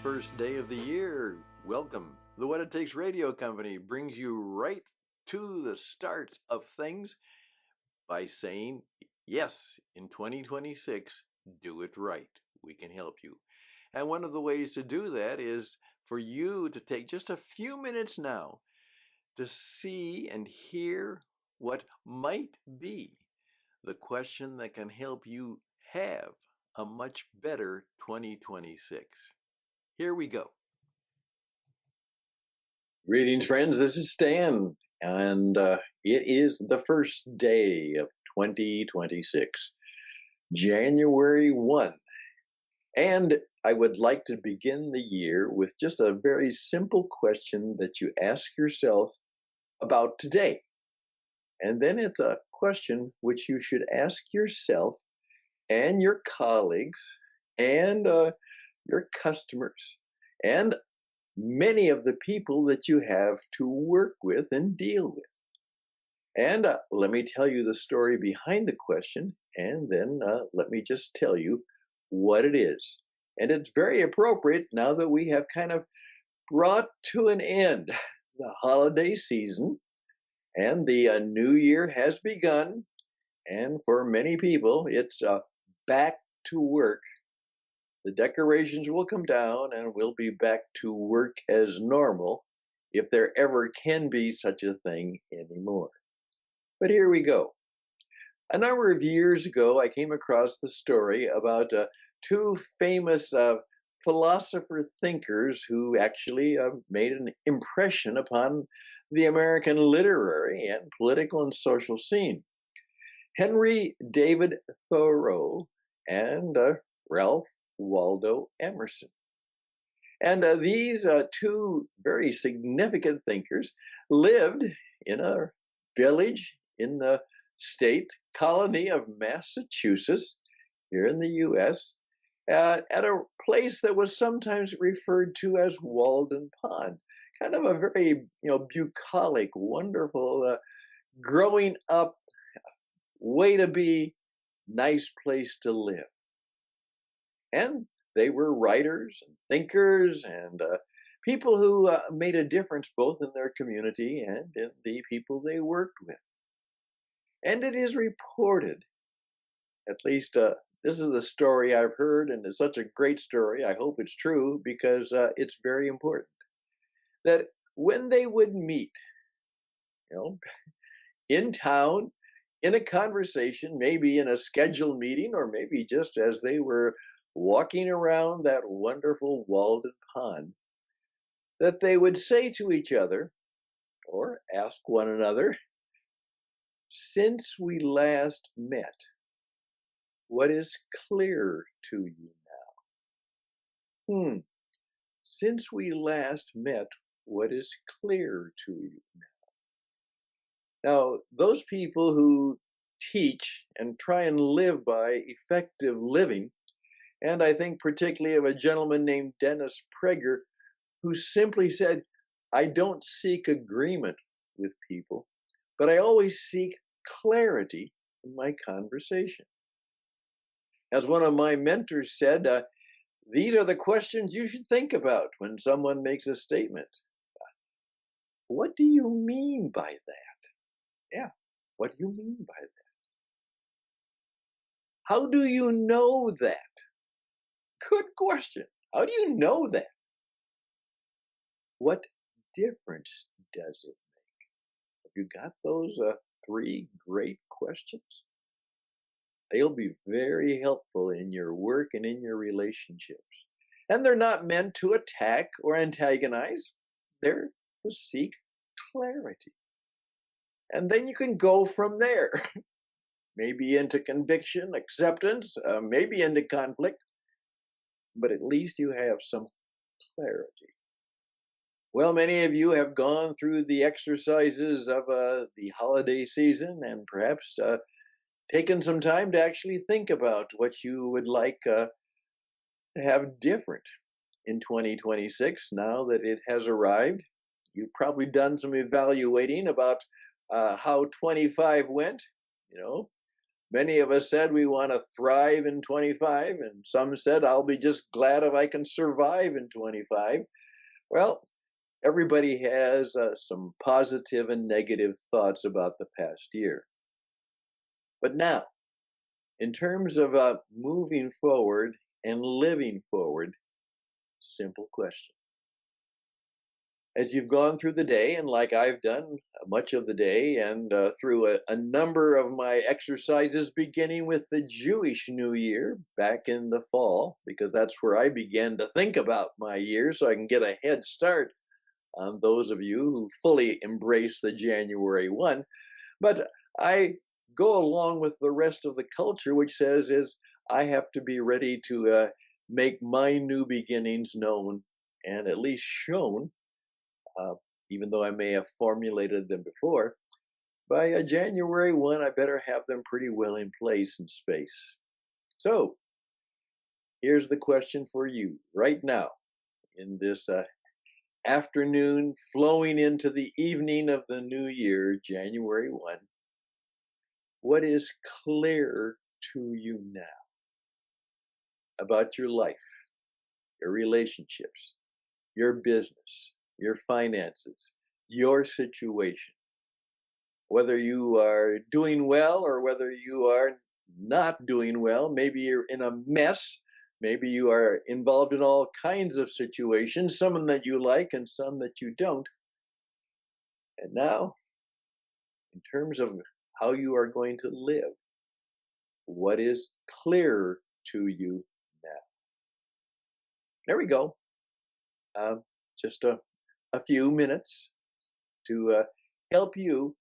first day of the year. Welcome. The What It Takes Radio Company brings you right to the start of things by saying, yes, in 2026, do it right. We can help you. And one of the ways to do that is for you to take just a few minutes now to see and hear what might be the question that can help you have a much better 2026. Here we go. Greetings, friends. This is Stan, and it is the first day of 2026, January 1. And I would like to begin the year with just a very simple question that you ask yourself about today. And then it's a question which you should ask yourself and your colleagues and your customers and many of the people that you have to work with and deal with. And let me tell you the story behind the question, and then let me just tell you what it is. And it's very appropriate now that we have kind of brought to an end the holiday season, and the new year has begun. And for many people, it's back to work. The decorations will come down and we'll be back to work as normal, if there ever can be such a thing anymore. But here we go. A number of years ago, I came across the story about two famous philosopher thinkers who actually made an impression upon the American literary and political and social scene. Henry David Thoreau and Ralph Waldo Emerson. And these two very significant thinkers lived in a village in the state colony of Massachusetts, here in the U.S., at a place that was sometimes referred to as Walden Pond. Kind of a very, bucolic, wonderful, growing up, way to be, nice place to live. And they were writers and thinkers and people who made a difference both in their community and in the people they worked with. And it is reported, at least this is the story I've heard, and it's such a great story, I hope it's true, because it's very important, that when they would meet, in town, in a conversation, maybe in a scheduled meeting, or maybe just as they were walking around that wonderful Walden Pond, that they would say to each other, or ask one another, since we last met, what is clear to you now? Since we last met, what is clear to you now? Now, those people who teach and try and live by effective living, and I think particularly of a gentleman named Dennis Prager, who simply said, I don't seek agreement with people, but I always seek clarity in my conversation. As one of my mentors said, these are the questions you should think about when someone makes a statement. What do you mean by that? Yeah, what do you mean by that? How do you know that? Good question. How do you know that? What difference does it make? Have you got those three great questions? They'll be very helpful in your work and in your relationships. And they're not meant to attack or antagonize. They're to seek clarity. And then you can go from there. Maybe into conviction, acceptance, maybe into conflict. But at least you have some clarity. Well, many of you have gone through the exercises of the holiday season and perhaps taken some time to actually think about what you would like to have different in 2026 now that it has arrived. You've probably done some evaluating about how 25 went. Many of us said we want to thrive in 25, and some said, I'll be just glad if I can survive in 25. Well, everybody has some positive and negative thoughts about the past year. But now, in terms of moving forward and living forward, simple question. As you've gone through the day, and like I've done much of the day, and through a number of my exercises, beginning with the Jewish New Year back in the fall, because that's where I began to think about my year so I can get a head start on those of you who fully embrace the January 1. But I go along with the rest of the culture, which says is I have to be ready to make my new beginnings known and at least shown, uh, even though I may have formulated them before. By January 1, I better have them pretty well in place in space. So here's the question for you right now in this afternoon flowing into the evening of the new year, January 1. What is clear to you now about your life, your relationships, your business, your finances, your situation? Whether you are doing well or whether you are not doing well, maybe you're in a mess, maybe you are involved in all kinds of situations, some that you like and some that you don't. And now, in terms of how you are going to live, what is clear to you now? There we go. Just a few minutes to help you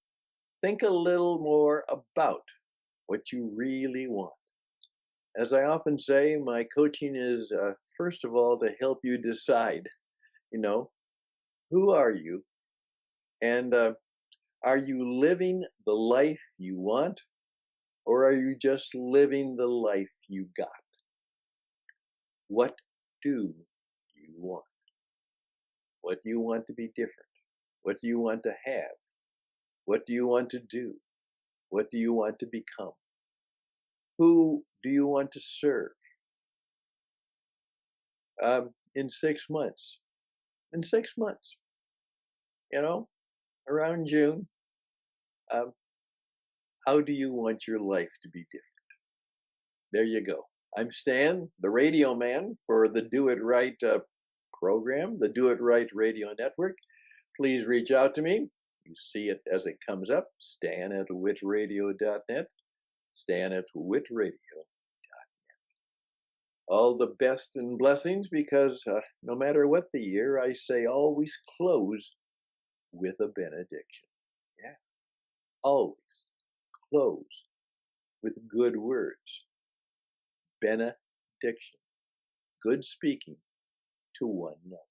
think a little more about what you really want. As I often say, my coaching is, first of all, to help you decide, you know, who are you? And are you living the life you want? Or are you just living the life you got? What do you want? What do you want to be different? What do you want to have? What do you want to do? What do you want to become? Who do you want to serve? In 6 months. In 6 months, you know, around June, um, how do you want your life to be different? There you go. I'm Stan, the radio man for the Do It Right program, the Do It Right radio network. Please reach out to me. You see it as it comes up, stan@witradio.net, stan@witradio.net. All the best and blessings, because no matter what the year, I say always close with a benediction. Yeah, always close with good words. Benediction. Good speaking to one another.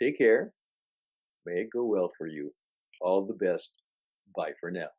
Take care. May it go well for you. All the best. Bye for now.